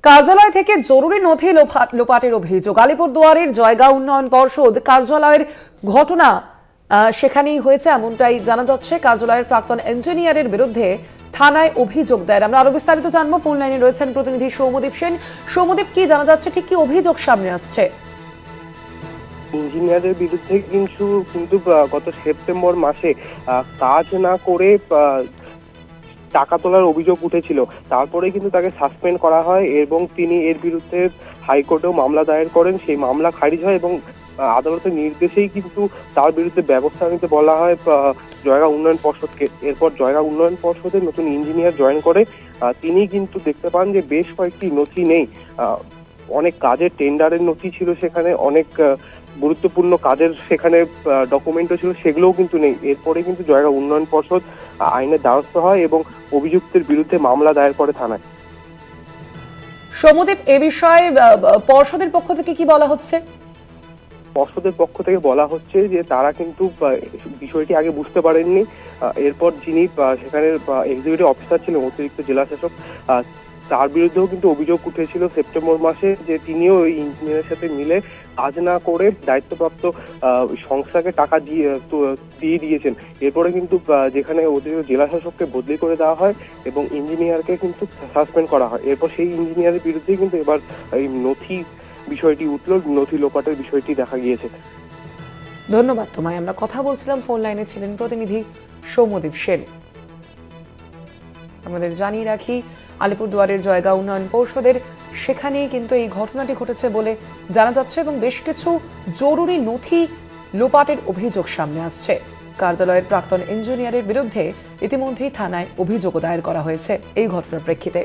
কার্যালয় থেকে জরুরি নথি লোপাটের অভিযোগ। আলিপুরদুয়ারের জয়গাঁও উন্নয়ন পর্ষদ কার্যালয়ের ঘটনা সেখানেই হয়েছে এমনটাই জানা যাচ্ছে। কার্যালয়ের প্রাক্তন ইঞ্জিনিয়ারের বিরুদ্ধে থানায় অভিযোগ দেয়। আমরা আরো বিস্তারিত জানবো। ফোন লাইনে রয়েছেন প্রতিনিধি সৌম্যদীপ সেন। সৌম্যদীপ, কি জানা যাচ্ছে, ঠিক কি অভিযোগ সামনে আসছে? ইঞ্জিনিয়ারের বিরুদ্ধে কিন্তু গত সেপ্টেম্বর মাসে কাজ না করে টাকা তোলার অভিযোগ উঠেছিল। তারপরে কিন্তু তাকে সাসপেন্ড করা হয় এবং তিনি এর বিরুদ্ধে হাইকোর্টেও মামলা দায়ের করেন। সেই মামলা খারিজ হয় এবং আদালতের নির্দেশেই কিন্তু তার বিরুদ্ধে ব্যবস্থা নিতে বলা হয় জয়গাঁও উন্নয়ন পর্ষদকে। এরপর জয়গাঁও উন্নয়ন পর্ষদের নতুন ইঞ্জিনিয়ার জয়েন করে। তিনি কিন্তু দেখতে পান যে বেশ কয়েকটি নথি নেই। অনেক কাজের টেন্ডারের নথি ছিল সেখানে, অনেক গুরুত্বপূর্ণ কাজের সেখানে ডকুমেন্টও ছিল, সেগুলোও কিন্তু নেই। এরপরে কিন্তু জয়গাঁও উন্নয়ন পর্ষদ আইনের দ্বারস্থ হয় এবং অভিযুক্তের বিরুদ্ধে মামলা দায়ের করে থানায়। সৌম্যদীপ, এ বিষয়ে পর্ষদের পক্ষ থেকে কি বলা হচ্ছে? পর্ষদের পক্ষ থেকে বলা হচ্ছে যে তারা কিন্তু বিষয়টি আগে বুঝতে পারেননি। এরপর যিনি সেখানের এক্সিকিউটিভ অফিসার ছিলেন, অতিরিক্ত জেলা শাসক, তার বিরুদ্ধেও কিন্তু অভিযোগ উঠেছিল সেপ্টেম্বর মাসে যে তিনিও ওই ইঞ্জিনিয়ারের সাথে মিলে কাজ না করে দায়িত্বপ্রাপ্ত সংস্থাকে টাকা দিয়ে দিয়েছেন। এরপরে কিন্তু যেখানে অতিরিক্ত জেলা শাসককে বদলি করে দেওয়া হয় এবং ইঞ্জিনিয়ারকে কিন্তু সাসপেন্ড করা হয়। এরপর সেই ইঞ্জিনিয়ারের বিরুদ্ধেই কিন্তু এবার এই নথি বিষয়টি উঠল, নথি লোপাটের বিষয়টি দেখা গিয়েছে। ধন্যবাদ তোমায়। আমরা কথা বলছিলাম, ফোন লাইনে ছিলেন প্রতিনিধি সৌম্যদীপ সেন। আমাদের জানিয়ে রাখি, আলিপুরদুয়ারের জয়গাঁও উন্নয়ন পর্ষদের সেখানেই কিন্তু এই ঘটনাটি ঘটেছে বলে জানা যাচ্ছে এবং বেশ কিছু জরুরি নথি লোপাটের অভিযোগ সামনে আসছে। কার্যালয়ের প্রাক্তন ইঞ্জিনিয়ারের বিরুদ্ধে ইতিমধ্যেই থানায় অভিযোগ দায়ের করা হয়েছে এই ঘটনার প্রেক্ষিতে।